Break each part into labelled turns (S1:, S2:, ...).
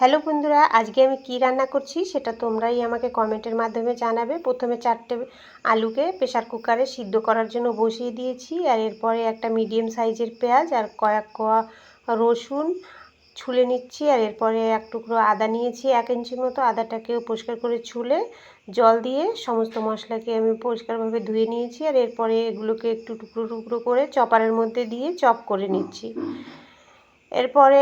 S1: Hello বন্ধুরা, আজকে আমি কি রান্না করছি সেটা তোমরাই আমাকে কমেন্টের মাধ্যমে জানাবে। প্রথমে 4টে আলুকে প্রেসার কুকারে সিদ্ধ করার জন্য বসিয়ে দিয়েছি, আর এরপরে একটা মিডিয়াম সাইজের পেঁয়াজ আর কয়েক কোয়া রসুন ছুলে নিচ্ছি। আর এরপরে এক টুকরো আদা নিয়েছি, 1 ইঞ্চি মতো। আদাটাকেও পরিষ্কার করে ছুলে জল দিয়ে সমস্ত মশলাকে আমি পরিষ্কারভাবে ধুয়ে নিয়েছি। আর এরপরে এগুলোকে একটু টুকরো টুকরো করে চপারের মধ্যে দিয়ে চপ করে নিচ্ছি। এরপরে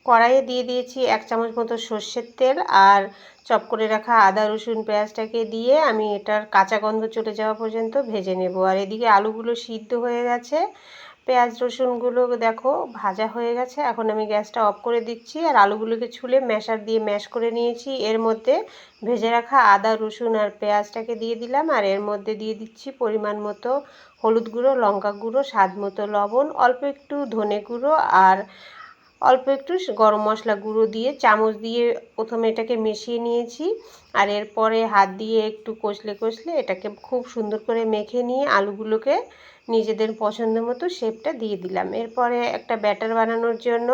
S1: কড়াইয়ে দিয়ে দিয়েছি 1 চামচ মতো সর্ষের তেল, আর চপ করে রাখা আদা রসুন পেঁয়াজটাকে দিয়ে আমি এটার কাঁচা গন্ধ চলে যাওয়া পর্যন্ত ভেজে নেব। আর এদিকে আলুগুলো সিদ্ধ হয়ে গেছে, পেঁয়াজ রসুনগুলো দেখো ভাজা হয়ে গেছে। এখন আমি গ্যাসটা অফ করে দিচ্ছি, আর আলুগুলোকে ছুলে ম্যাশার দিয়ে ম্যাশ করে নিয়েছি। এর মধ্যে ভেজে রাখা আদা রসুন আর পেঁয়াজটাকে দিয়ে দিলাম, আর এর মধ্যে দিয়ে দিচ্ছি পরিমাণ মতো হলুদ গুঁড়ো, লঙ্কা গুঁড়ো, স্বাদ মতো লবণ, অল্প একটু ধনে গুঁড়ো আর অল্প একটু গরম মশলা গুঁড়ো দিয়ে চামচ দিয়ে প্রথমে এটাকে মিশিয়ে নিয়েছি। আর এরপরে হাত দিয়ে একটু কষলে কষলে এটাকে খুব সুন্দর করে মেখে নিয়ে আলুগুলোকে নিজেদের পছন্দ মতো শেপটা দিয়ে দিলাম। এরপরে একটা ব্যাটার বানানোর জন্য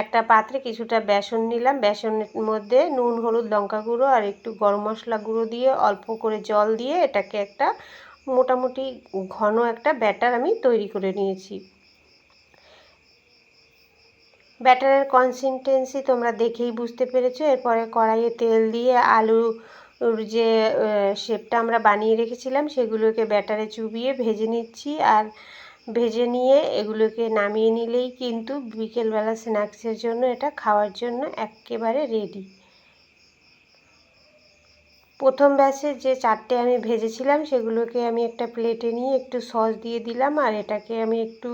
S1: একটা পাত্রে কিছুটা বেসন নিলাম। বেসনের মধ্যে নুন, হলুদ, লঙ্কা গুঁড়ো আর একটু গরম মশলা গুঁড়ো দিয়ে অল্প করে জল দিয়ে এটাকে একটা মোটামুটি ঘন একটা ব্যাটার আমি তৈরি করে নিয়েছি। ব্যাটারের কনসিস্টেন্সি তোমরা দেখেই বুঝতে পেরেছো। এরপরে কড়াইয়ে তেল দিয়ে আলুর যে শেপটা আমরা বানিয়ে রেখেছিলাম সেগুলোকে ব্যাটারে চুবিয়ে ভেজে নিচ্ছি। আর ভেজে নিয়ে এগুলোকে নামিয়ে নিলেই কিন্তু বিকেলবেলা স্ন্যাক্সের জন্য এটা খাওয়ার জন্য একেবারে রেডি। প্রথম ব্যাচে যে 4টে আমি ভেজেছিলাম সেগুলোকে আমি একটা প্লেটে নিয়ে একটু সস দিয়ে দিলাম। আর এটাকে আমি একটু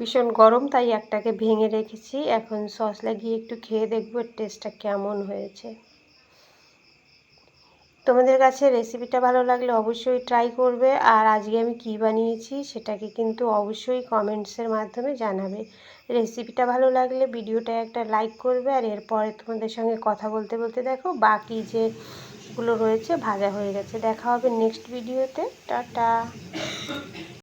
S1: ভীষণ গরম তাই একটাকে ভেঙে রেখেছি। এখন সস লাগিয়ে একটু খেয়ে দেখবো টেস্টটা কেমন হয়েছে। তোমাদের কাছে রেসিপিটা ভালো লাগলে অবশ্যই ট্রাই করবে। আর আজকে আমি কি বানিয়েছি সেটাকে কিন্তু অবশ্যই কমেন্টসের মাধ্যমে জানাবে। রেসিপিটা ভালো লাগলে ভিডিওটা একটা লাইক করবে। আর এরপরে তোমাদের সঙ্গে কথা বলতে বলতে দেখো বাকি যেগুলো রয়েছে ভাজা হয়ে গেছে। দেখা হবে নেক্সট ভিডিওতে। টাটা।